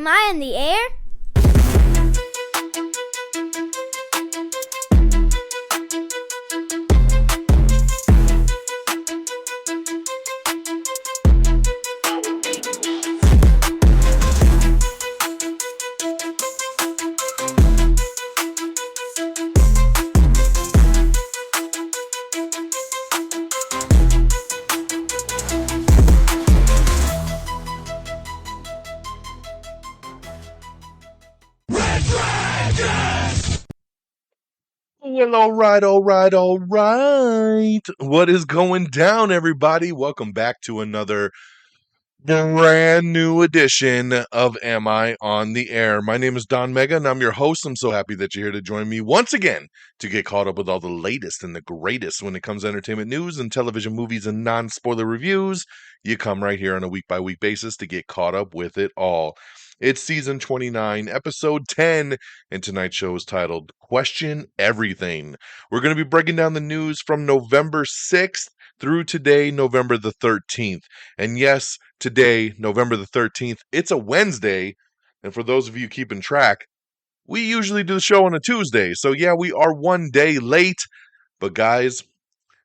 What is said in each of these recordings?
Am I in the air? Well, all right. What is going down, everybody? Welcome back to another brand new edition of Am I on the Air? My name is DONMEGA, and I'm your host. I'm so happy that you're here to join me once again to get caught up with all the latest and the greatest when it comes to entertainment news and television, movies, and non-spoiler reviews. You come right here on a week-by-week basis to get caught up with it all. It's season 29, episode 10, and tonight's show is titled Question Everything. We're going to be breaking down the news from November 6th through today, November the 13th. And yes, today, November the 13th, it's a Wednesday. And for those of you keeping track, we usually do the show on a Tuesday. So yeah, we are one day late. But guys,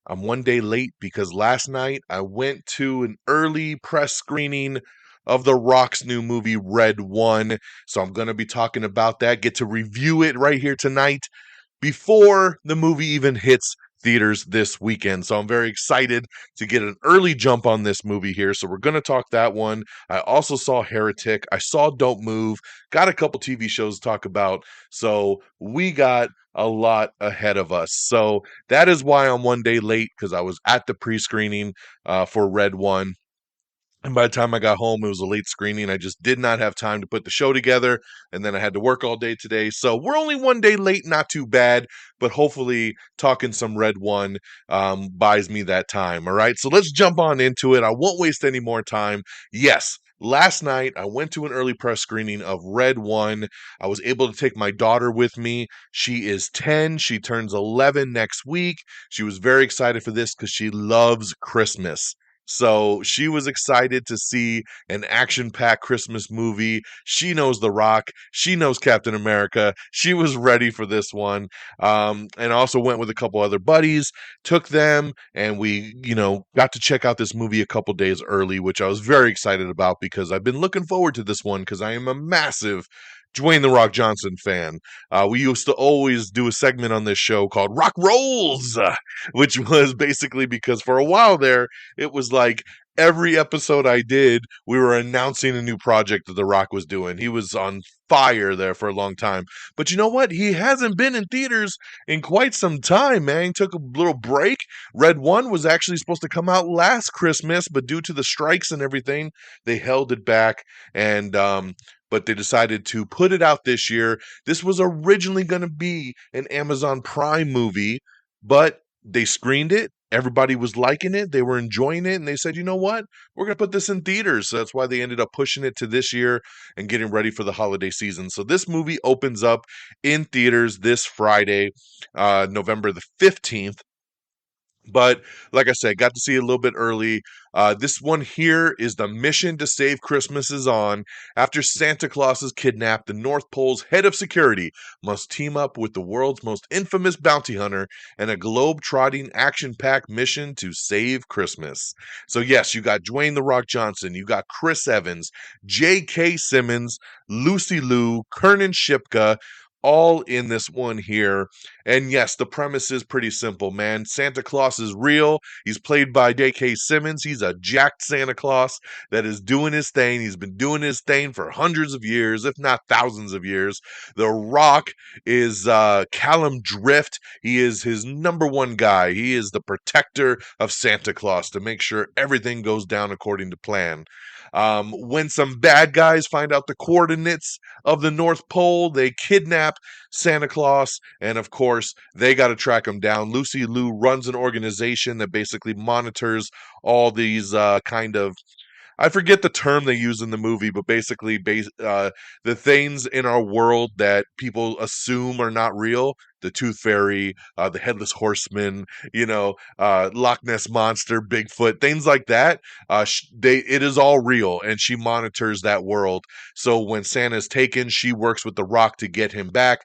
I'm one day late because last night I went to an early press screening of The Rock's new movie, Red One. So I'm going to be talking about that, get to review it right here tonight before the movie even hits theaters this weekend. So I'm very excited to get an early jump on this movie here. So we're going to talk that one. I also saw Heretic. I saw Don't Move. Got a couple TV shows to talk about. So we got a lot ahead of us. So that is why I'm one day late, because I was at the pre-screening for Red One. And by the time I got home, it was a late screening. I just did not have time to put the show together. And then I had to work all day today. So we're only one day late, not too bad. But hopefully talking some Red One buys me that time. All right, so let's jump on into it. I won't waste any more time. Yes, last night I went to an early press screening of Red One. I was able to take my daughter with me. She is 10. She turns 11 next week. She was very excited for this because she loves Christmas. So she was excited to see an action-packed Christmas movie. She knows The Rock. She knows Captain America. She was ready for this one. And also went with a couple other buddies, took them, and we, got to check out this movie a couple days early, which I was very excited about because I've been looking forward to this one because I am a massive Dwayne "The Rock" Johnson fan. We used to always do a segment on this show called Rock Rolls, which was basically because for a while there, it was like every episode I did, we were announcing a new project that The Rock was doing. He was on fire there for a long time. But you know what? He hasn't been in theaters in quite some time, man. He took a little break. Red One was actually supposed to come out last Christmas, but due to the strikes and everything, they held it back. And but they decided to put it out this year. This was originally going to be an Amazon Prime movie, but they screened it. Everybody was liking it. They were enjoying it. And they said, you know what? We're going to put this in theaters. So that's why they ended up pushing it to this year and getting ready for the holiday season. So this movie opens up in theaters this Friday, November the 15th. But like I said, got to see it a little bit early. This one here is The Mission to Save Christmas is on. After Santa Claus is kidnapped, the North Pole's head of security must team up with the world's most infamous bounty hunter and a globe-trotting, action-packed mission to save Christmas. So yes, you got Dwayne "The Rock" Johnson, you got Chris Evans, J.K. Simmons, Lucy Liu, Kernan Shipka, all in this one here. And yes, the premise is pretty simple, man. Santa Claus is real. He's played by J.K. Simmons. He's a jacked Santa Claus that is doing his thing. He's been doing his thing for hundreds of years, if not thousands of years. The Rock is Callum Drift. He is his number one guy. He is the protector of Santa Claus to make sure everything goes down according to plan. When some bad guys find out the coordinates of the North Pole, they kidnap Santa Claus, and of course, they got to track him down. Lucy Liu runs an organization that basically monitors all these I forget the term they use in the movie, but basically, the things in our world that people assume are not real, the Tooth Fairy, the Headless Horseman, Loch Ness Monster, Bigfoot, things like that. It is all real, and she monitors that world. So when Santa is taken, she works with the Rock to get him back.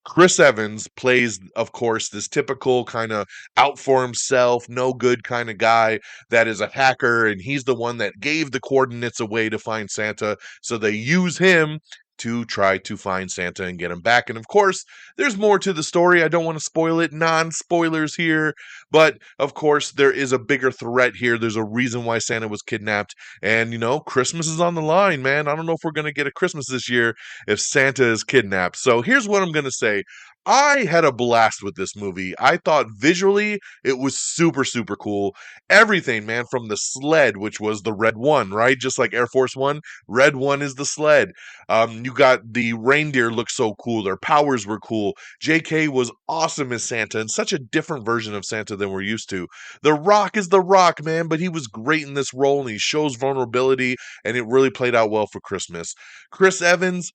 Chris Evans plays, of course, this typical kind of out for himself, no good kind of guy that is a hacker, and he's the one that gave the coordinates away to find Santa. So they use him to try to find Santa and get him back. And of course, there's more to the story. I don't want to spoil it, non spoilers here, but of course, there is a bigger threat here. There's a reason why Santa was kidnapped, and Christmas is on the line, man. I don't know if we're going to get a Christmas this year if Santa is kidnapped. So here's what I'm going to say. I had a blast with this movie. I thought visually it was super, super cool. Everything, man, from the sled, which was the red one, right? Just like Air Force One, red one is the sled. You got the reindeer look so cool. Their powers were cool. JK was awesome as Santa and such a different version of Santa than we're used to. The Rock is the Rock, man, but he was great in this role and he shows vulnerability and it really played out well for Christmas. Chris Evans,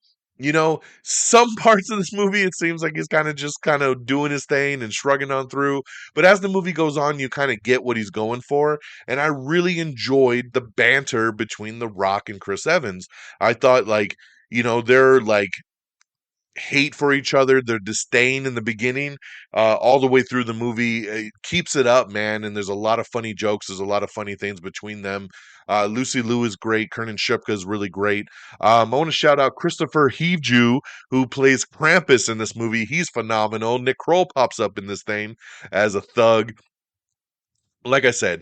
some parts of this movie, it seems like he's kind of doing his thing and shrugging on through. But as the movie goes on, you kind of get what he's going for. And I really enjoyed the banter between The Rock and Chris Evans. I thought, they're like hate for each other, their disdain in the beginning, all the way through the movie. It keeps it up, man. And there's a lot of funny jokes. There's a lot of funny things between them. Lucy Liu is great. Kernan Shipka is really great. I want to shout out Christopher Heveju, who plays Krampus in this movie. He's phenomenal. Nick Kroll pops up in this thing as a thug. Like I said,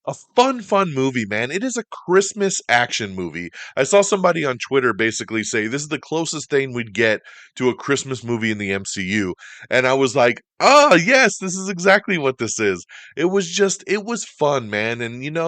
a fun movie, man. It is a Christmas action movie. I saw somebody on Twitter basically say this is the closest thing we'd get to a Christmas movie in the MCU. And I was like, yes, this is exactly what this is. It was fun, man. And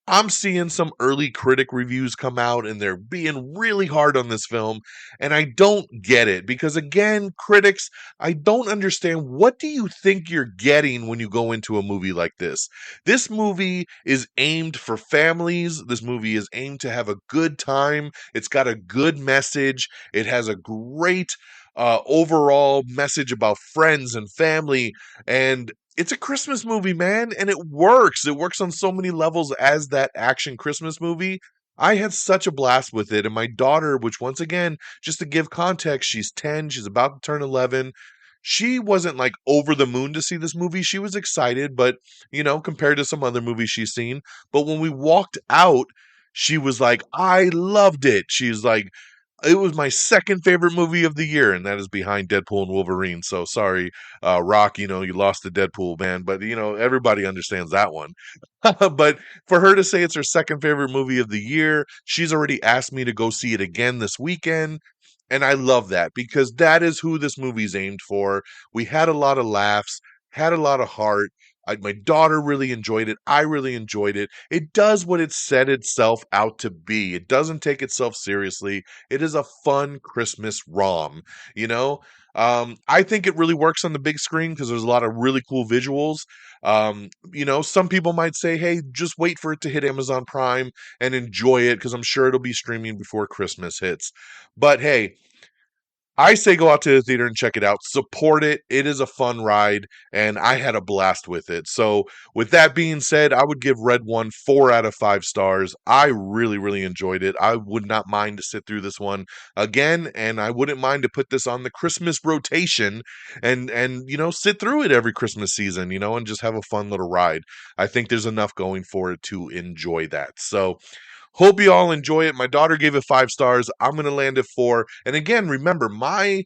I'm seeing some early critic reviews come out and they're being really hard on this film. And I don't get it because, again, critics, I don't understand. What do you think you're getting when you go into a movie like this? This movie is aimed for families. This movie is aimed to have a good time. It's got a good message. It has a great overall message about friends and family. And it's a Christmas movie, man. And it works. It works on so many levels as that action Christmas movie. I had such a blast with it. And my daughter, which once again, just to give context, she's 10, she's about to turn 11. She wasn't like over the moon to see this movie. She was excited, but compared to some other movies she's seen. But when we walked out, she was like, I loved it. She's like, it was my second favorite movie of the year, and that is behind Deadpool and Wolverine. So sorry, Rock, you lost to Deadpool, man. But everybody understands that one. But for her to say it's her second favorite movie of the year, she's already asked me to go see it again this weekend. And I love that because that is who this movie's aimed for. We had a lot of laughs, had a lot of heart. My daughter really enjoyed it. I really enjoyed it. It does what it set itself out to be. It doesn't take itself seriously. It is a fun Christmas rom, you know? I think it really works on the big screen because there's a lot of really cool visuals. Some people might say, hey, just wait for it to hit Amazon Prime and enjoy it because I'm sure it'll be streaming before Christmas hits. But hey, I say go out to the theater and check it out. Support it. It is a fun ride, and I had a blast with it. So, with that being said, I would give Red One 4 out of 5 stars. I really, really enjoyed it. I would not mind to sit through this one again, and I wouldn't mind to put this on the Christmas rotation and sit through it every Christmas season, and just have a fun little ride. I think there's enough going for it to enjoy that. So, hope you all enjoy it. My daughter gave it 5 stars. I'm gonna land it 4. And again, remember, my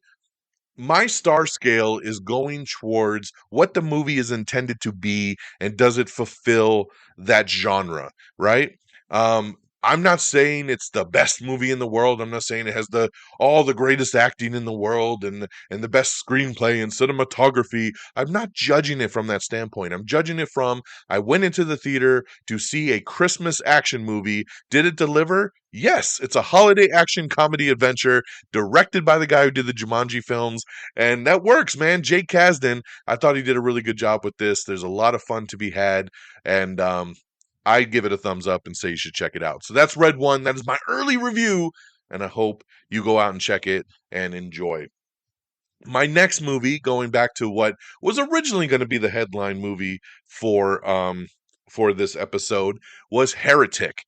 star scale is going towards what the movie is intended to be and does it fulfill that genre, right? Um, I'm not saying it's the best movie in the world. I'm not saying it has all the greatest acting in the world and the best screenplay and cinematography. I'm not judging it from that standpoint. I'm judging it from I went into the theater to see a Christmas action movie. Did it deliver? Yes, it's a holiday action comedy adventure directed by the guy who did the Jumanji films. And that works, man. Jake Kasdan, I thought he did a really good job with this. There's a lot of fun to be had. And I give it a thumbs up and say you should check it out. So that's Red One. That is my early review, and I hope you go out and check it and enjoy. My next movie, going back to what was originally going to be the headline movie for this episode, was Heretic.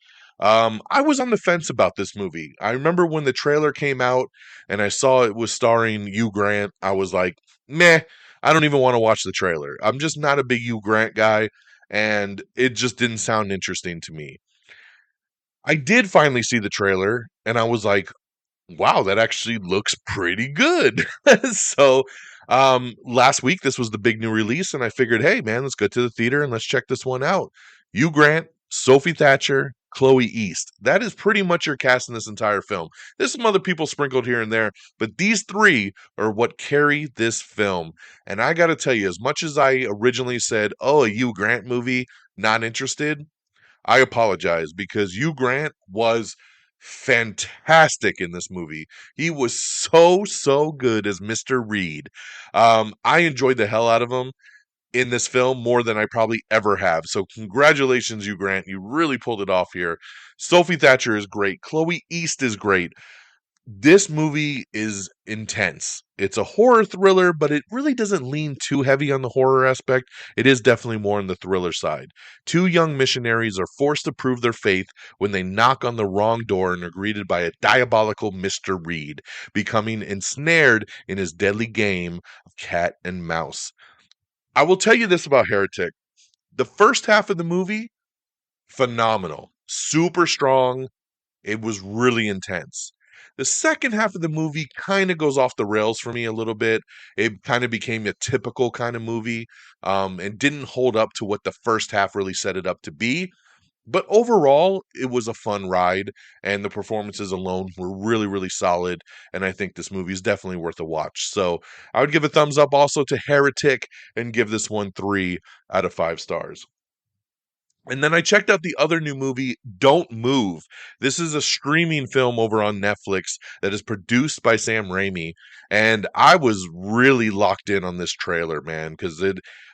I was on the fence about this movie. I remember when the trailer came out and I saw it was starring Hugh Grant. I was like, meh, I don't even want to watch the trailer. I'm just not a big Hugh Grant guy, and it just didn't sound interesting to me. I did finally see the trailer, and I was like, wow, that actually looks pretty good. So, last week, this was the big new release, and I figured, hey, man, let's go to the theater and let's check this one out. Hugh Grant, Sophie Thatcher, Chloe East. That is pretty much your cast in this entire film. There's some other people sprinkled here and there, but these three are what carry this film. And I got to tell you, as much as I originally said, oh, a Hugh Grant movie, not interested, I apologize because Hugh Grant was fantastic in this movie. He was so good as Mr. Reed. I enjoyed the hell out of him in this film more than I probably ever have. So congratulations, Hugh Grant. You really pulled it off here. Sophie Thatcher is great. Chloe East is great. This movie is intense. It's a horror thriller, but it really doesn't lean too heavy on the horror aspect. It is definitely more on the thriller side. Two young missionaries are forced to prove their faith when they knock on the wrong door and are greeted by a diabolical Mr. Reed, becoming ensnared in his deadly game of cat and mouse. I will tell you this about Heretic. The first half of the movie, phenomenal. Super strong. It was really intense. The second half of the movie kind of goes off the rails for me a little bit. It kind of became a typical kind of movie, and didn't hold up to what the first half really set it up to be. But overall, it was a fun ride, and the performances alone were really solid. And I think this movie is definitely worth a watch. So I would give a thumbs up also to Heretic and give this one 3 out of 5 stars. And then I checked out the other new movie, Don't Move. This is a streaming film over on Netflix that is produced by Sam Raimi. And I was really locked in on this trailer, man, because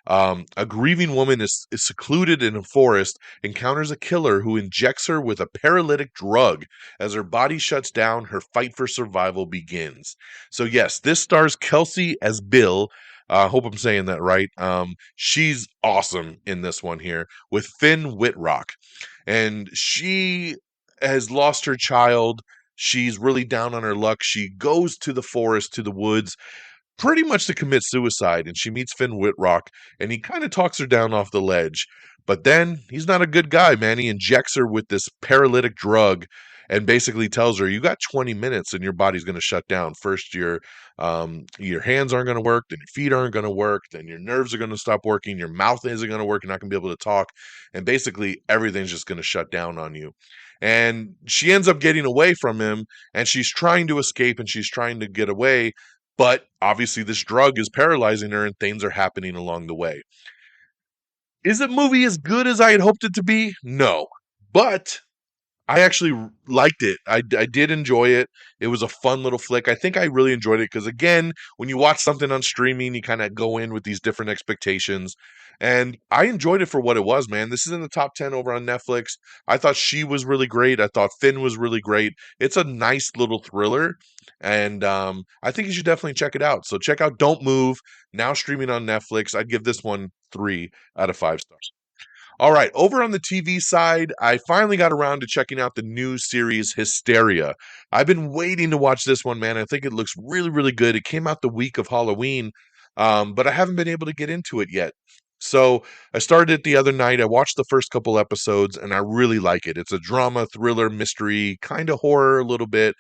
a grieving woman is secluded in a forest, encounters a killer who injects her with a paralytic drug. As her body shuts down, her fight for survival begins. So yes, this stars Kelsey as Bill. I hope I'm saying that right. She's awesome in this one here with Finn Whitrock. And she has lost her child. She's really down on her luck. She goes to the forest, to the woods, pretty much to commit suicide. And she meets Finn Whitrock, and he kind of talks her down off the ledge. But then he's not a good guy, man. He injects her with this paralytic drug and basically tells her, you got 20 minutes and your body's going to shut down. First, your hands aren't going to work, then your feet aren't going to work, then your nerves are going to stop working, your mouth isn't going to work, you're not going to be able to talk, and basically everything's just going to shut down on you. And she ends up getting away from him, and she's trying to escape and she's trying to get away, but obviously this drug is paralyzing her and things are happening along the way. Is the movie as good as I had hoped it to be? No. But I actually liked it. I did enjoy it. It was a fun little flick. I think I really enjoyed it because, again, when you watch something on streaming, you kind of go in with these different expectations. And I enjoyed it for what it was, man. This is in the top 10 over on Netflix. I thought she was really great. I thought Finn was really great. It's a nice little thriller. And I think you should definitely check it out. So check out Don't Move, now streaming on Netflix. I'd give this one 3 out of 5 stars. All right, over on the TV side, I finally got around to checking out the new series Hysteria. I've been waiting to watch this one, man. I think it looks really good. It came out the week of Halloween, but I haven't been able to get into it yet. So I started it the other night. I watched the first couple episodes, and I really like it. It's a drama, thriller, mystery, kind of horror a little bit.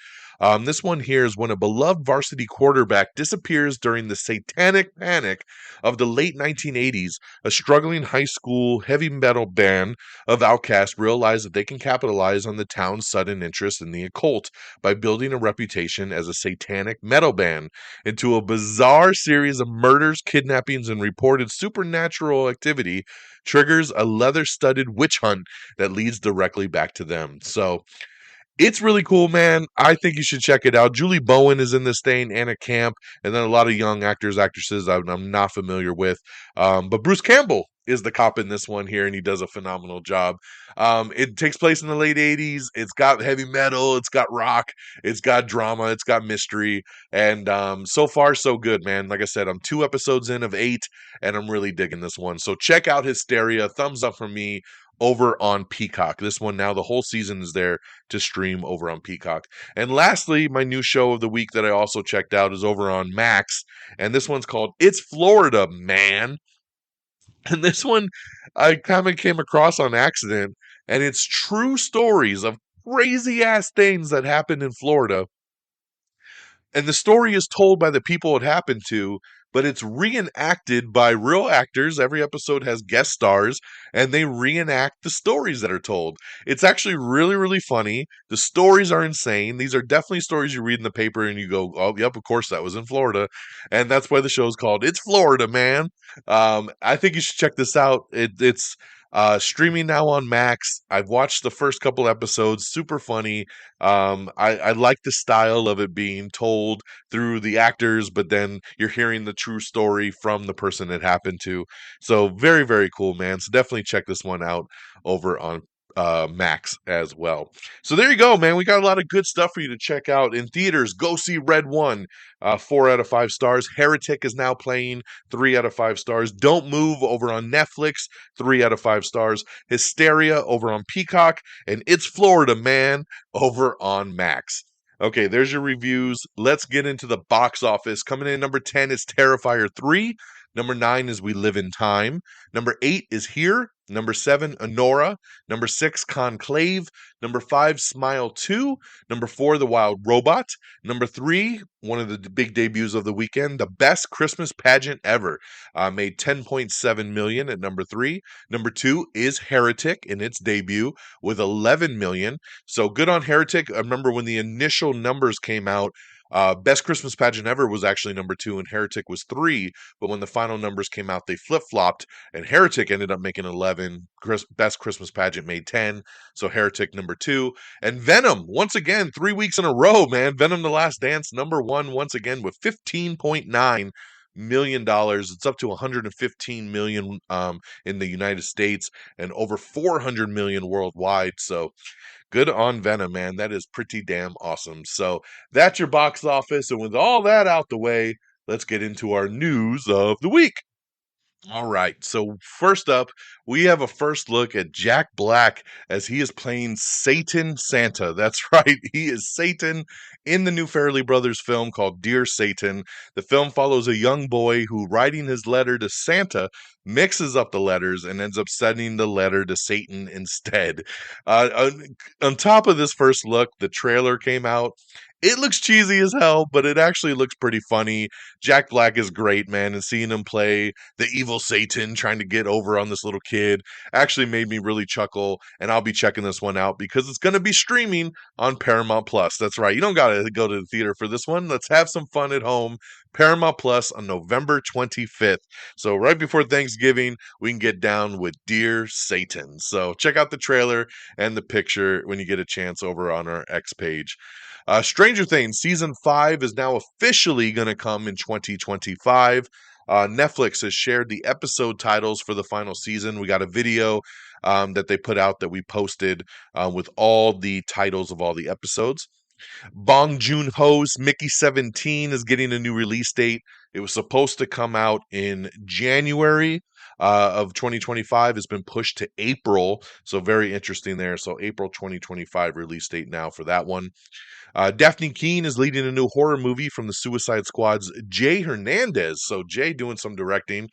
This one here is when a beloved varsity quarterback disappears during the satanic panic of the late 1980s. A struggling high school heavy metal band of outcasts realize that they can capitalize on the town's sudden interest in the occult by building a reputation as a satanic metal band into a bizarre series of murders, kidnappings, and reported supernatural activity triggers a leather-studded witch hunt that leads directly back to them. So It's really cool, man. I think you should check it out. Julie Bowen is in this thing, Anna Camp, and then a lot of young actors, actresses I'm not familiar with. But Bruce Campbell is the cop in this one here, and he does a phenomenal job. It takes place in the late 80s. It's got heavy metal, it's got rock, it's got drama, it's got mystery, and so far, so good, man. Like I said, I'm 2 episodes in of 8, and I'm really digging this one. So check out Hysteria. Thumbs up from me over on Peacock. This one now, the whole season is there to stream over on Peacock. And lastly, my new show of the week that I also checked out is over on Max, and this one's called It's Florida, Man. And this one I kind of came across on accident, and it's true stories of crazy ass things that happened in Florida, and the story is told by the people it happened to, but it's reenacted by real actors. Every episode has guest stars, and they reenact the stories that are told. It's actually really, really funny. The stories are insane. These are definitely stories you read in the paper and you go, oh, yep, of course, that was in Florida. And that's why the show's called It's Florida, Man. I think you should check this out. It's streaming now on Max. I've watched the first couple episodes. Super funny. I like the style of it being told through the actors, but then you're hearing the true story from the person it happened to. So very, very cool, man. So definitely check this one out over on Max as well. So there you go, man. We got a lot of good stuff for you to check out in theaters. Go see Red One, 4 out of 5 stars. Heretic is now playing, 3 out of 5 stars. Don't Move over on Netflix, 3 out of 5 stars. Hysteria over on Peacock, and It's Florida, Man over on Max. Okay, there's your reviews. Let's get into the box office. Coming in number 10 is Terrifier 3. Number 9 is We Live in Time. Number 8 is Here. Number 7, Honora. Number 6, Conclave. Number 5, Smile 2. Number 4, The Wild Robot. Number 3, one of the big debuts of the weekend, The Best Christmas Pageant Ever. Made $10.7 million at number 3. Number 2 is Heretic in its debut with $11 million. So good on Heretic. I remember when the initial numbers came out, Best Christmas Pageant Ever was actually number 2 and Heretic was 3. But when the final numbers came out, they flip-flopped and Heretic ended up making 11. Best Christmas Pageant made 10. So Heretic number 2. And Venom, once again, 3 weeks in a row, man. Venom The Last Dance, number 1 once again with $15.9 million. It's up to 115 million in the United States and over 400 million worldwide. So good on Venom, man. That is pretty damn awesome. So that's your box office. And with all that out the way, let's get into our news of the week. All right. So first up, we have a first look at Jack Black as he is playing Satan Santa. That's right. He is Satan in the new Farrelly Brothers film called Dear Satan. The film follows a young boy who, writing his letter to Santa, mixes up the letters and ends up sending the letter to Satan instead. On top of this first look, the trailer came out. It looks cheesy as hell, but it actually looks pretty funny. Jack Black is great, man, and seeing him play the evil Satan trying to get over on this little kid actually made me really chuckle, and I'll be checking this one out because it's going to be streaming on Paramount Plus. That's right. You don't got to go to the theater for this one. Let's have some fun at home. Paramount Plus on November 25th. So right before Thanksgiving, we can get down with Dear Satan. So check out the trailer and the picture when you get a chance over on our X page. Stranger Things season 5 is now officially going to come in 2025. Netflix has shared the episode titles for the final season. We got a video that they put out that we posted with all the titles of all the episodes. Bong Joon-ho's Mickey 17 is getting a new release date. It was supposed to come out in January of 2025. It's been pushed to April, so very interesting there. So April 2025 release date now for that one. Daphne Keane is leading a new horror movie from the Suicide Squad's Jay Hernandez. So Jay doing some directing,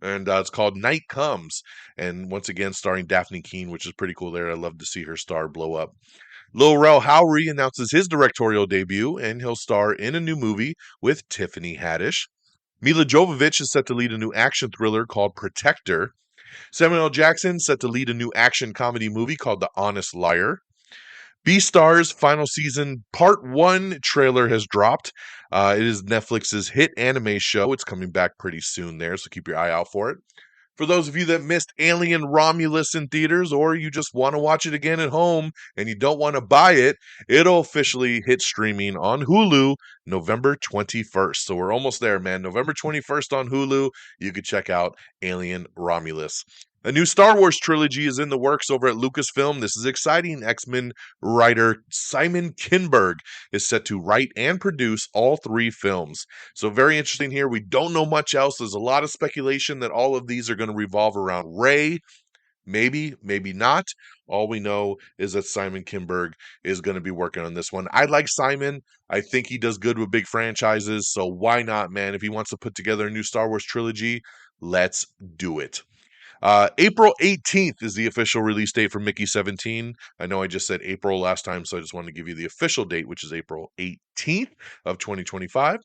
and it's called Night Comes. And once again, starring Daphne Keane, which is pretty cool there. I love to see her star blow up. Lil Rel Howery announces his directorial debut, and he'll star in a new movie with Tiffany Haddish. Mila Jovovich is set to lead a new action thriller called Protector. Samuel L. Jackson set to lead a new action comedy movie called The Honest Liar. Beastars final season part 1 trailer has dropped. It is Netflix's hit anime show. It's coming back pretty soon there, so keep your eye out for it. For those of you that missed Alien Romulus in theaters, or you just want to watch it again at home and you don't want to buy it, it'll officially hit streaming on Hulu November 21st. So we're almost there, man. November 21st on Hulu, you could check out Alien Romulus. A new Star Wars trilogy is in the works over at Lucasfilm. This is exciting. X-Men writer Simon Kinberg is set to write and produce all three films. So very interesting here. We don't know much else. There's a lot of speculation that all of these are going to revolve around Rey. Maybe, maybe not. All we know is that Simon Kinberg is going to be working on this one. I like Simon. I think he does good with big franchises. So why not, man? If he wants to put together a new Star Wars trilogy, let's do it. April 18th is the official release date for Mickey 17. I know I just said April last time, so I just wanted to give you the official date, which is April 18th of 2025.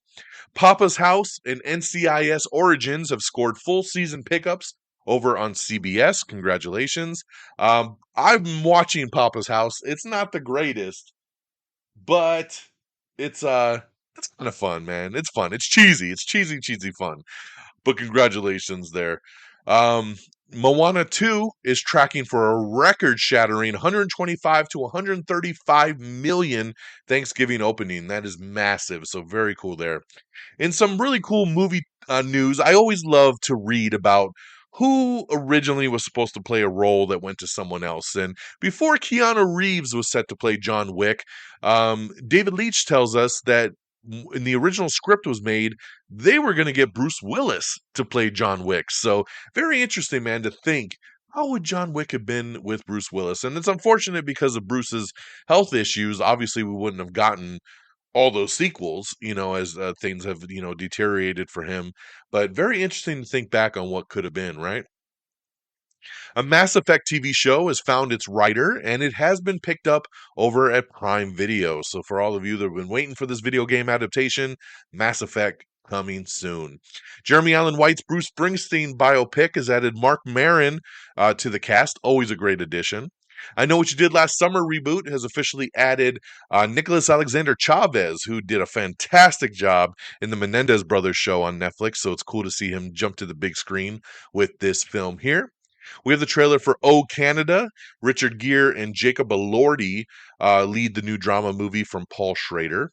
Papa's House and NCIS Origins have scored full season pickups over on CBS. Congratulations. I'm watching Papa's House. It's not the greatest, but it's kind of fun, man. It's fun. It's cheesy. It's cheesy fun. But congratulations there. Um, Moana 2 is tracking for a record-shattering 125 to 135 million Thanksgiving opening. That is massive. So very cool there. In some really cool movie news, I always love to read about who originally was supposed to play a role that went to someone else. And before Keanu Reeves was set to play John Wick, David Leitch tells us that when the original script was made, they were going to get Bruce Willis to play John Wick. So very interesting, man, to think how would John Wick have been with Bruce Willis? And it's unfortunate because of Bruce's health issues. Obviously, we wouldn't have gotten all those sequels, as things have, deteriorated for him. But very interesting to think back on what could have been, right? A Mass Effect TV show has found its writer, and it has been picked up over at Prime Video. So, for all of you that have been waiting for this video game adaptation, Mass Effect coming soon. Jeremy Allen White's Bruce Springsteen biopic has added Mark Maron to the cast. Always a great addition. I Know What You Did Last Summer reboot has officially added Nicholas Alexander Chavez, who did a fantastic job in the Menendez Brothers show on Netflix. So it's cool to see him jump to the big screen with this film here. We have the trailer for Oh Canada. Richard Gere and Jacob Elordi lead the new drama movie from Paul Schrader.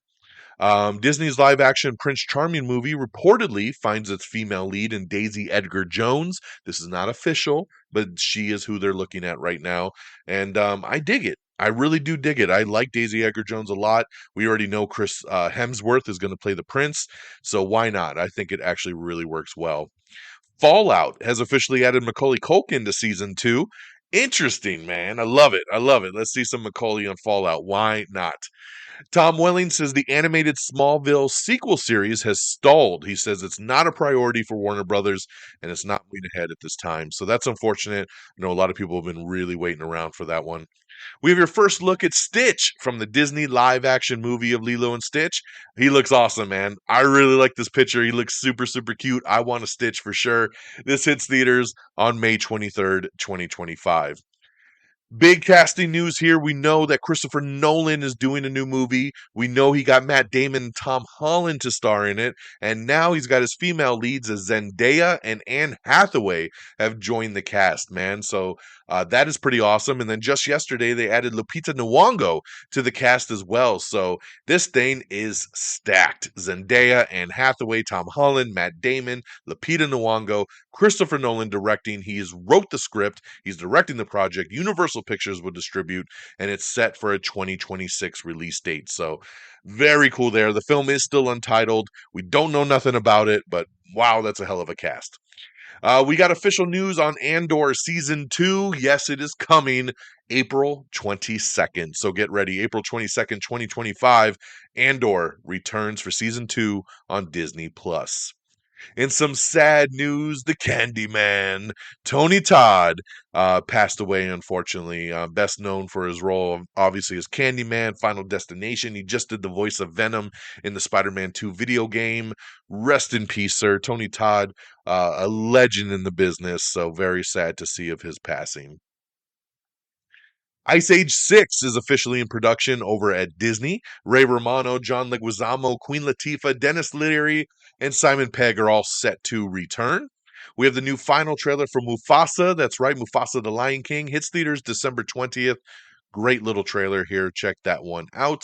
Disney's live action Prince Charming movie reportedly finds its female lead in Daisy Edgar Jones. This is not official, but she is who they're looking at right now. And I dig it. I really do dig it. I like Daisy Edgar Jones a lot. We already know Chris Hemsworth is going to play the prince, so why not? I think it actually really works well. Fallout has officially added Macaulay Culkin to season 2. Interesting, man. I love it. I love it. Let's see some Macaulay on Fallout. Why not? Tom Welling says the animated Smallville sequel series has stalled. He says it's not a priority for Warner Brothers and it's not moving ahead at this time. So that's unfortunate. I know a lot of people have been really waiting around for that one. We have your first look at Stitch from the Disney live action movie of Lilo and Stitch. He looks awesome, man. I really like this picture. He looks super, super cute. I want a Stitch for sure. This hits theaters on May 23rd, 2025. Big casting news here. We know that Christopher Nolan is doing a new movie. We know he got Matt Damon and Tom Holland to star in it. And now he's got his female leads as Zendaya and Anne Hathaway have joined the cast, man. So that is pretty awesome. And then just yesterday, they added Lupita Nyong'o to the cast as well. So this thing is stacked. Zendaya, Anne Hathaway, Tom Holland, Matt Damon, Lupita Nyong'o, Christopher Nolan directing. He wrote the script. He's directing the project. Universal Pictures will distribute, and it's set for a 2026 release date. So very cool there. The film is still untitled. We don't know nothing about it, but wow, that's a hell of a cast. We got official news on Andor Season 2. Yes, it is coming April 22nd. So get ready. April 22nd, 2025. Andor returns for Season 2 on Disney+. In some sad news, the Candyman, Tony Todd, passed away, unfortunately. Best known for his role, obviously, as Candyman, Final Destination. He just did the voice of Venom in the Spider-Man 2 video game. Rest in peace, sir. Tony Todd, a legend in the business, so very sad to see of his passing. Ice Age 6 is officially in production over at Disney. Ray Romano, John Leguizamo, Queen Latifah, Dennis Leary, and Simon Pegg are all set to return. We have the new final trailer for Mufasa. That's right, Mufasa the Lion King. Hits theaters December 20th. Great little trailer here. Check that one out.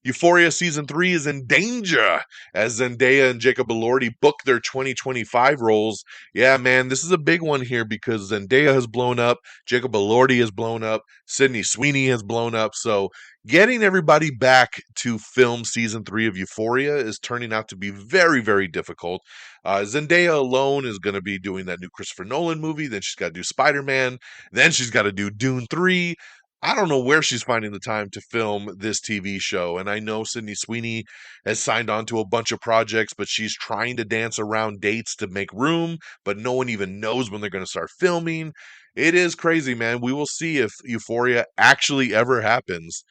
Euphoria season 3 is in danger as Zendaya and Jacob Elordi book their 2025 roles. Yeah, man, this is a big one here because Zendaya has blown up, Jacob Elordi has blown up, Sydney Sweeney has blown up. So getting everybody back to film season 3 of Euphoria is turning out to be very, very difficult. Zendaya alone is going to be doing that new Christopher Nolan movie. Then she's got to do Spider-Man. Then she's got to do Dune 3. I don't know where she's finding the time to film this TV show. And I know Sydney Sweeney has signed on to a bunch of projects, but she's trying to dance around dates to make room, but no one even knows when they're going to start filming. It is crazy, man. We will see if Euphoria actually ever happens.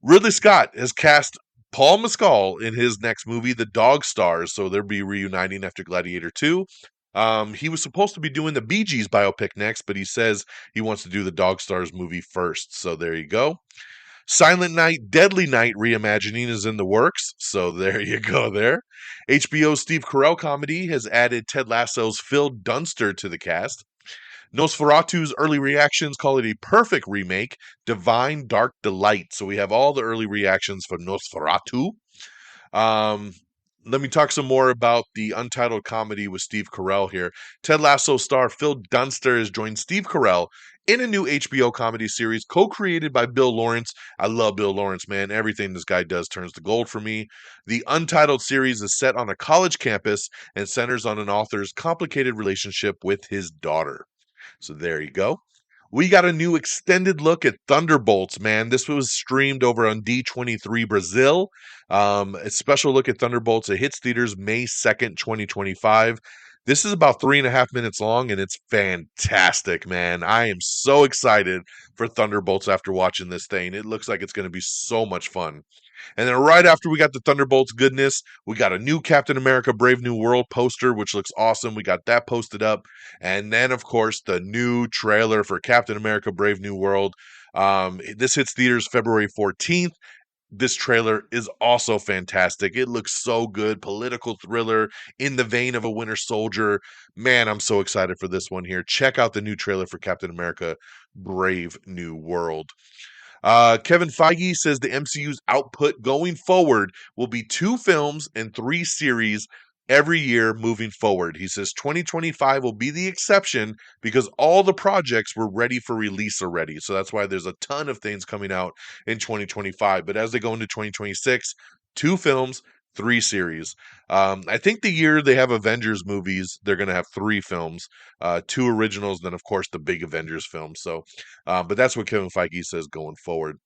Ridley Scott has cast Paul Mescal in his next movie, The Dog Stars. So they'll be reuniting after Gladiator 2. He was supposed to be doing the Bee Gees biopic next, but he says he wants to do the Dog Stars movie first. So there you go. Silent Night, Deadly Night reimagining is in the works. So there you go there. HBO's Steve Carell comedy has added Ted Lasso's Phil Dunster to the cast. Nosferatu's early reactions call it a perfect remake, Divine Dark Delight. So we have all the early reactions for Nosferatu. Um, Let me talk some more about the untitled comedy with Steve Carell here. Ted Lasso star Phil Dunster has joined Steve Carell in a new HBO comedy series co-created by Bill Lawrence. I love Bill Lawrence, man. Everything this guy does turns to gold for me. The untitled series is set on a college campus and centers on an author's complicated relationship with his daughter. So there you go. We got a new extended look at Thunderbolts, man. This was streamed over on D23 Brazil. A special look at Thunderbolts. It hits theaters May 2nd, 2025. This is about 3.5 minutes long, and it's fantastic, man. I am so excited for Thunderbolts after watching this thing. It looks like it's going to be so much fun. And then right after we got the Thunderbolts goodness, we got a new Captain America Brave New World poster, which looks awesome. We got that posted up. And then, of course, the new trailer for Captain America Brave New World. This hits theaters February 14th. This trailer is also fantastic. It looks so good. Political thriller in the vein of a Winter Soldier. Man, I'm so excited for this one here. Check out the new trailer for Captain America Brave New World. Kevin Feige says the MCU's output going forward will be 2 films and 3 series every year moving forward. He says 2025 will be the exception because all the projects were ready for release already. So that's why there's a ton of things coming out in 2025. But as they go into 2026, 2 films, 3 series. I think the year they have Avengers movies, they're going to have 3 films, 2 originals, then of course the big Avengers film. So, but that's what Kevin Feige says going forward.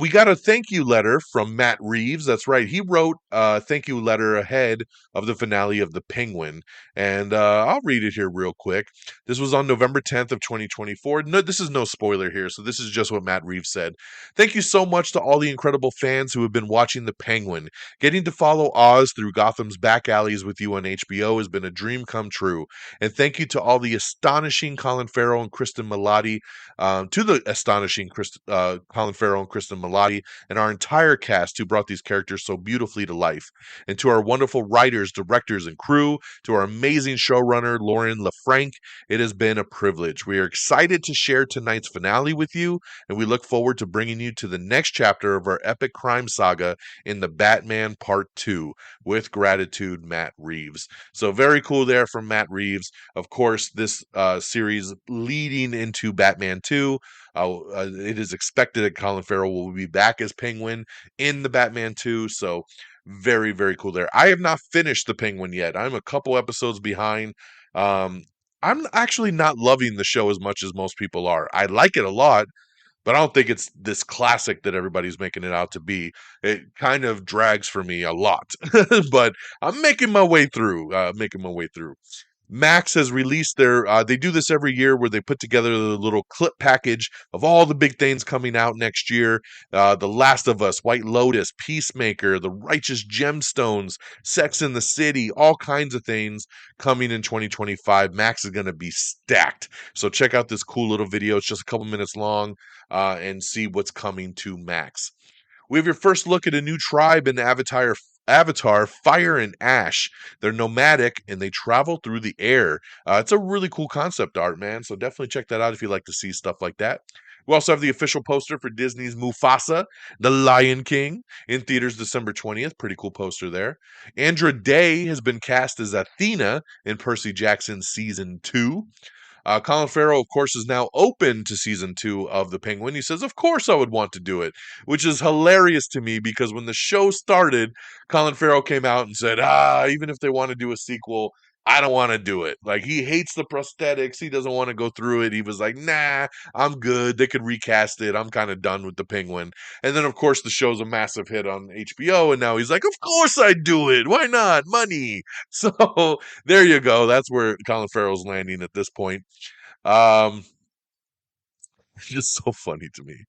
We got a thank you letter from Matt Reeves. That's right. He wrote a thank you letter ahead of the finale of The Penguin. And I'll read it here real quick. This was on November 10th of 2024. No, this is no spoiler here. So this is just what Matt Reeves said. Thank you so much to all the incredible fans who have been watching The Penguin. Getting to follow Oz through Gotham's back alleys with you on HBO has been a dream come true. And thank you to all the astonishing Colin Farrell and Kristen Milotti, to the astonishing Colin Farrell and Kristen Milotti, and our entire cast who brought these characters so beautifully to life. And to our wonderful writers, directors, and crew, to our amazing showrunner, Lauren LaFranc, it has been a privilege. We are excited to share tonight's finale with you, and we look forward to bringing you to the next chapter of our epic crime saga in The Batman Part 2. With gratitude, Matt Reeves. So very cool there from Matt Reeves. Of course, this series leading into Batman 2. It is expected that Colin Farrell will be back as Penguin in the Batman 2. So very, very cool there. I have not finished the Penguin yet. I'm a couple episodes behind. I'm actually not loving the show as much as most people are. I like it a lot, but I don't think it's this classic that everybody's making it out to be. It kind of drags for me a lot, but I'm making my way through. Max has released their, they do this every year where they put together the little clip package of all the big things coming out next year. The Last of Us, White Lotus, Peacemaker, The Righteous Gemstones, Sex in the City, all kinds of things coming in 2025. Max is going to be stacked. So check out this cool little video. It's just a couple minutes long, and see what's coming to Max. We have your first look at a new tribe in Avatar Fire and Ash. They're nomadic and they travel through the air. It's a really cool concept art, man. So definitely check that out if you like to see stuff like that. We also have the official poster for Disney's Mufasa, the Lion King, in theaters December 20th. Pretty cool poster there. Andra Day has been cast as Athena in Percy Jackson's season 2. Colin Farrell, of course, is now open to season 2 of The Penguin. He says, "Of course I would want to do it," which is hilarious to me because when the show started, Colin Farrell came out and said, even if they want to do a sequel, I don't want to do it. Like, he hates the prosthetics. He doesn't want to go through it. He was like, nah, I'm good. They could recast it. I'm kind of done with The Penguin. And then, of course, the show's a massive hit on HBO. And now he's like, of course I'd do it. Why not? Money. So there you go. That's where Colin Farrell's landing at this point. Um, just so funny to me.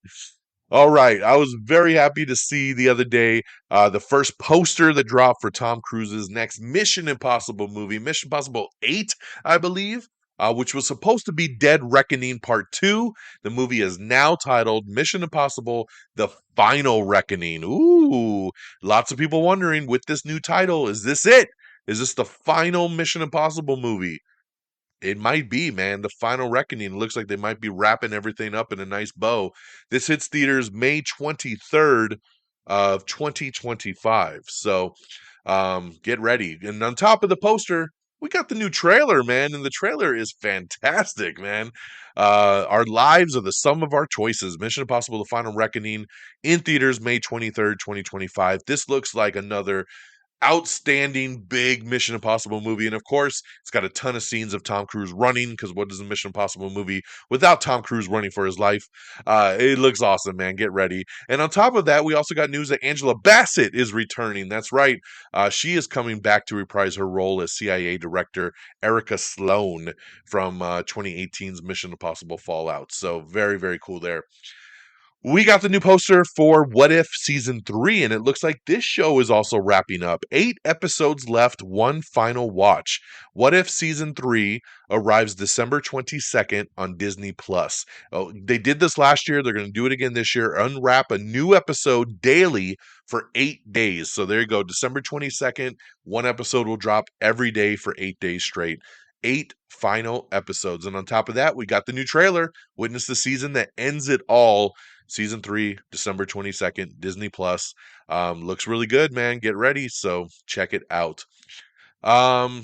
All right. I was very happy to see the other day the first poster that dropped for Tom Cruise's next Mission Impossible movie, Mission Impossible 8, I believe, which was supposed to be Dead Reckoning Part 2. The movie is now titled Mission Impossible The Final Reckoning. Ooh, lots of people wondering with this new title, is this it? Is this the final Mission Impossible movie? It might be, man. The Final Reckoning looks like they might be wrapping everything up in a nice bow. This hits theaters May 23rd of 2025. So get ready. And on top of the poster, we got the new trailer, man. And the trailer is fantastic, man. Our lives are the sum of our choices. Mission Impossible: The Final Reckoning in theaters May 23rd, 2025. This looks like another outstanding big Mission Impossible movie. And of course, it's got a ton of scenes of Tom Cruise running, because what is a Mission Impossible movie without Tom Cruise running for his life? It looks awesome, man. Get ready. And on top of that, we also got news that Angela Bassett is returning. That's right. She is coming back to reprise her role as CIA Director Erica Sloan from 2018's Mission Impossible Fallout. So very, very cool there. We got the new poster for What If Season 3, and it looks like this show is also wrapping up. 8 episodes left, one final watch. What If Season 3 arrives December 22nd on Disney+. Oh, they did this last year. They're going to do it again this year. Unwrap a new episode daily for 8 days. So there you go. December 22nd, one episode will drop every day for 8 days straight. 8 final episodes. And on top of that, we got the new trailer, Witness the Season That Ends It All. Season 3, December 22nd, Disney Plus. Looks really good, man. Get ready. So check it out. Um,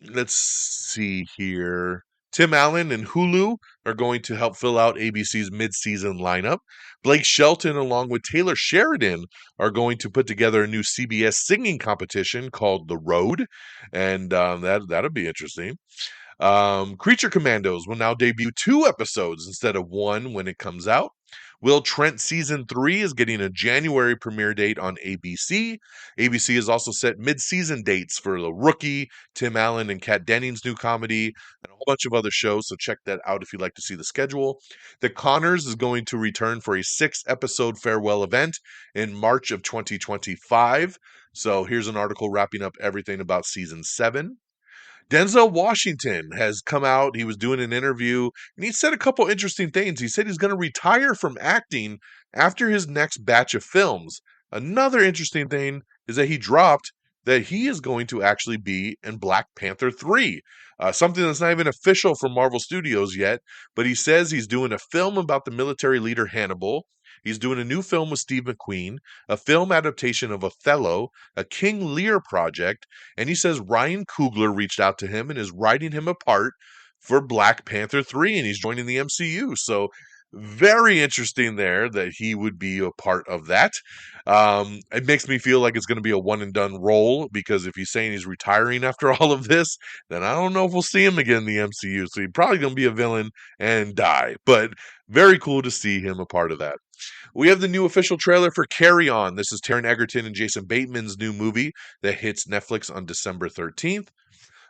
let's see here. Tim Allen and Hulu are going to help fill out ABC's mid-season lineup. Blake Shelton, along with Taylor Sheridan, are going to put together a new CBS singing competition called The Road, and that'll be interesting. Creature Commandos will now debut 2 episodes instead of 1 when it comes out. Will Trent Season 3 is getting a January premiere date on ABC. ABC has also set mid-season dates for The Rookie, Tim Allen and Kat Dennings' new comedy, and a whole bunch of other shows, so check that out if you'd like to see the schedule. The Conners is going to return for a 6-episode farewell event in March of 2025. So here's an article wrapping up everything about Season 7. Denzel Washington has come out. He was doing an interview and he said a couple interesting things. He said he's going to retire from acting after his next batch of films. Another interesting thing is that he dropped that he is going to actually be in Black Panther 3, something that's not even official from Marvel Studios yet, but he says he's doing a film about the military leader Hannibal. He's doing a new film with Steve McQueen, a film adaptation of Othello, a King Lear project, and he says Ryan Coogler reached out to him and is writing him a part for Black Panther 3, and he's joining the MCU. So very interesting there that he would be a part of that. It makes me feel like it's going to be a one and done role, because if he's saying he's retiring after all of this, then I don't know if we'll see him again in the MCU. So he's probably going to be a villain and die. But very cool to see him a part of that. We have the new official trailer for Carry On. This is Taron Egerton and Jason Bateman's new movie that hits Netflix on December 13th.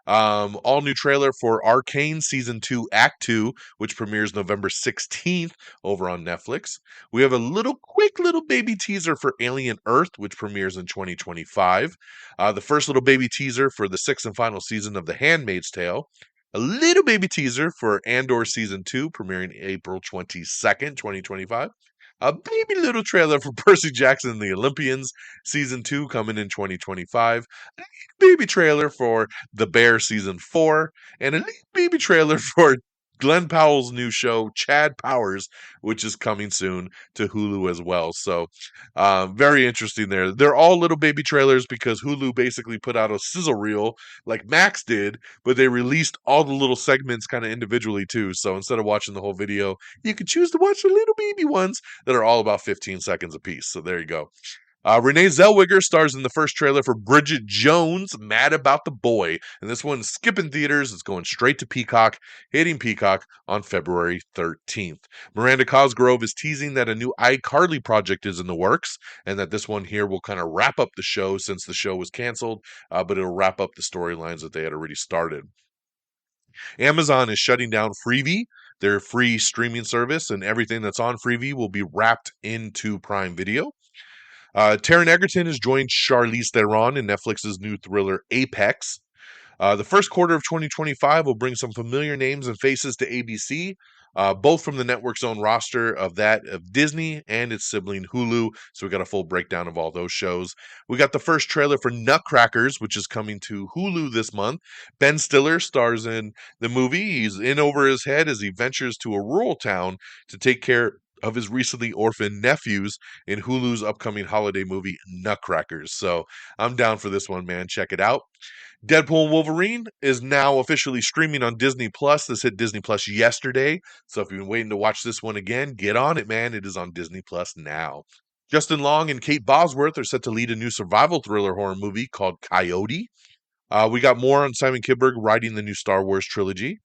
All new trailer for Arcane Season 2 Act 2, which premieres November 16th over on Netflix. We have a quick little baby teaser for Alien Earth, which premieres in 2025. The first little baby teaser for the 6th and final season of The Handmaid's Tale. A little baby teaser for Andor Season 2, premiering April 22nd, 2025. A baby little trailer for Percy Jackson and the Olympians, Season 2 coming in 2025. A baby trailer for The Bear Season 4. And a baby trailer for Glenn Powell's new show, Chad Powers, which is coming soon to Hulu as well. So, very interesting there. They're all little baby trailers because Hulu basically put out a sizzle reel like Max did, but they released all the little segments kind of individually too. So instead of watching the whole video, you can choose to watch the little baby ones that are all about 15 seconds apiece. So there you go. Renee Zellweger stars in the first trailer for Bridget Jones' Mad About the Boy. And this one's skipping theaters. It's going straight to Peacock, hitting Peacock on February 13th. Miranda Cosgrove is teasing that a new iCarly project is in the works and that this one here will kind of wrap up the show since the show was canceled, but it'll wrap up the storylines that they had already started. Amazon is shutting down Freevee, their free streaming service, and everything that's on Freevee will be wrapped into Prime Video. Taron Egerton has joined Charlize Theron in Netflix's new thriller Apex. The first quarter of 2025 will bring some familiar names and faces to ABC, both from the network's own roster of that of Disney and its sibling Hulu. So we got a full breakdown of all those shows. We got the first trailer for Nutcrackers, which is coming to Hulu this month. Ben Stiller stars in the movie. He's in over his head as he ventures to a rural town to take care of his recently orphaned nephews in Hulu's upcoming holiday movie Nutcrackers. So I'm down for this one, man. Check it out. Deadpool and Wolverine is now officially streaming on Disney Plus. This hit Disney Plus yesterday. So if you've been waiting to watch this one again, get on it, man. It is on Disney Plus now. Justin Long and Kate Bosworth are set to lead a new survival thriller horror movie called Coyote. We got more on Simon Kinberg writing the new Star Wars trilogy.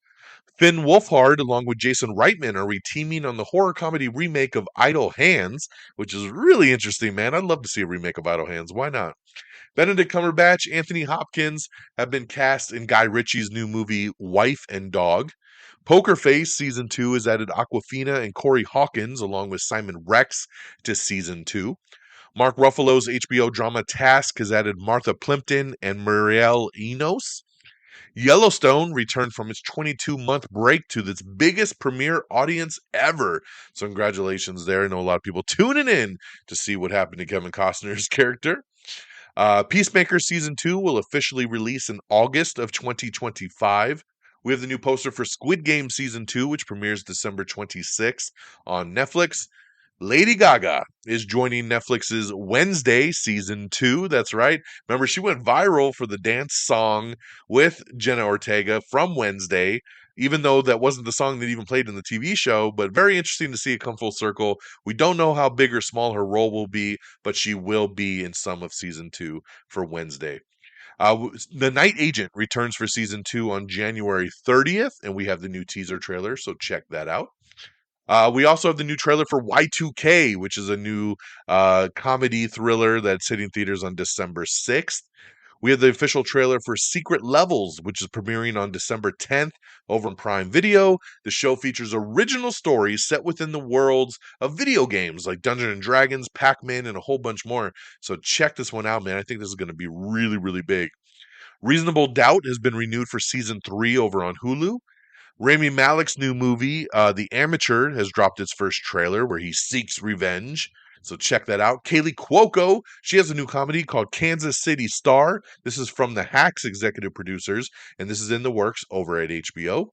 Finn Wolfhard, along with Jason Reitman, are re-teaming on the horror comedy remake of Idle Hands, which is really interesting, man. I'd love to see a remake of Idle Hands. Why not? Benedict Cumberbatch, Anthony Hopkins have been cast in Guy Ritchie's new movie Wife and Dog. Poker Face Season 2 has added Awkwafina and Corey Hawkins, along with Simon Rex, to Season 2. Mark Ruffalo's HBO drama Task has added Martha Plimpton and Muriel Enos. Yellowstone returned from its 22-month break to its biggest premiere audience ever. So congratulations there. I know a lot of people tuning in to see what happened to Kevin Costner's character. Peacemaker Season 2 will officially release in August of 2025. We have the new poster for Squid Game Season 2, which premieres December 26th on Netflix. Lady Gaga is joining Netflix's Wednesday Season 2. That's right. Remember, she went viral for the dance song with Jenna Ortega from Wednesday, even though that wasn't the song that even played in the TV show. But very interesting to see it come full circle. We don't know how big or small her role will be, but she will be in some of Season 2 for Wednesday. The Night Agent returns for Season 2 on January 30th, and we have the new teaser trailer, so check that out. We also have the new trailer for Y2K, which is a new comedy thriller that's hitting theaters on December 6th. We have the official trailer for Secret Levels, which is premiering on December 10th over on Prime Video. The show features original stories set within the worlds of video games like Dungeons and Dragons, Pac-Man, and a whole bunch more. So check this one out, man. I think this is going to be really, really big. Reasonable Doubt has been renewed for Season 3 over on Hulu. Rami Malek's new movie, The Amateur, has dropped its first trailer where he seeks revenge. So check that out. Kaylee Cuoco, she has a new comedy called Kansas City Star. This is from the Hacks executive producers, and this is in the works over at HBO.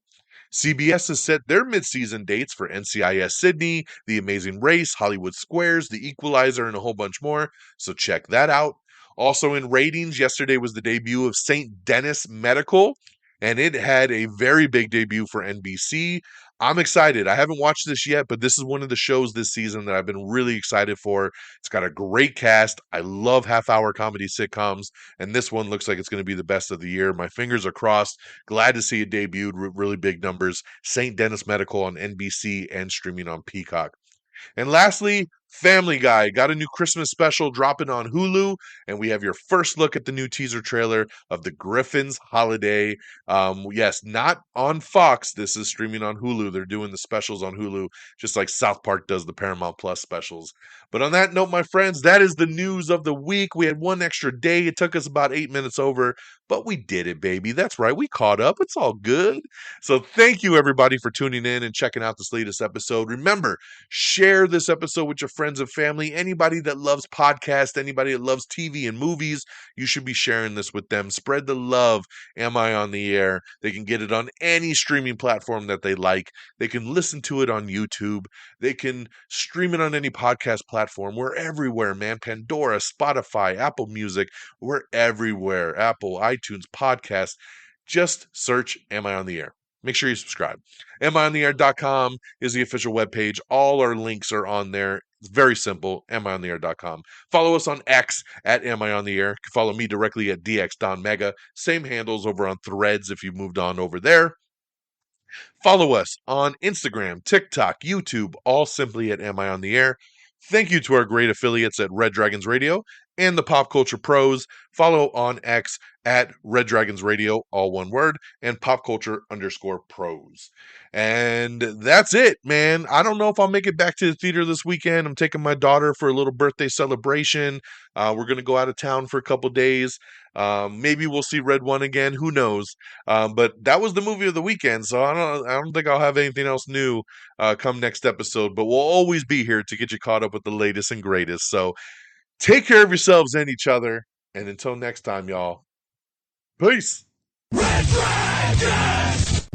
CBS has set their mid-season dates for NCIS Sydney, The Amazing Race, Hollywood Squares, The Equalizer, and a whole bunch more. So check that out. Also in ratings, yesterday was the debut of St. Denis Medical, and it had a very big debut for NBC. I'm excited. I haven't watched this yet, but this is one of the shows this season that I've been really excited for. It's got a great cast. I love half-hour comedy sitcoms, and this one looks like it's going to be the best of the year. My fingers are crossed. Glad to see it debuted with really big numbers. St. Denis Medical on NBC and streaming on Peacock. And lastly, Family Guy got a new Christmas special dropping on Hulu, and we have your first look at the new teaser trailer of the Griffin's Holiday. Yes, not on Fox. This is streaming on Hulu. They're doing the specials on Hulu, just like South Park does the Paramount Plus specials. But on that note, my friends, that is the news of the week. We had one extra day. It took us about 8 minutes over, but we did it, baby. That's right. We caught up. It's all good. So thank you, everybody, for tuning in and checking out this latest episode. Remember, share this episode with your friends and family. Anybody that loves podcasts, anybody that loves TV and movies, you should be sharing this with them. Spread the love. Am I on the air? They can get it on any streaming platform that they like. They can listen to it on YouTube. They can stream it on any podcast platform. We're everywhere, man. Pandora, Spotify, Apple Music. We're everywhere. Apple, iTunes, podcasts. Just search Am I on the Air? Make sure you subscribe. AmIOnTheAir.com is the official webpage. All our links are on there. It's very simple. AmIOnTheAir.com. Follow us on X at Am I on the Air. You can follow me directly at DXDonMega. Same handles over on Threads if you've moved on over there. Follow us on Instagram, TikTok, YouTube, all simply at Am I on the Air. Thank you to our great affiliates at Red Dragons Radio and the Pop Culture Pros. Follow on X at Red Dragons Radio, all one word, and Pop Culture _Pros. And that's it, man. I don't know if I'll make it back to the theater this weekend. I'm taking my daughter for a little birthday celebration. We're going to go out of town for a couple days. Maybe we'll see Red One again. Who knows? But that was the movie of the weekend, so I don't think I'll have anything else new come next episode. But we'll always be here to get you caught up with the latest and greatest. So take care of yourselves and each other. And until next time, y'all. Peace. Red Dragon!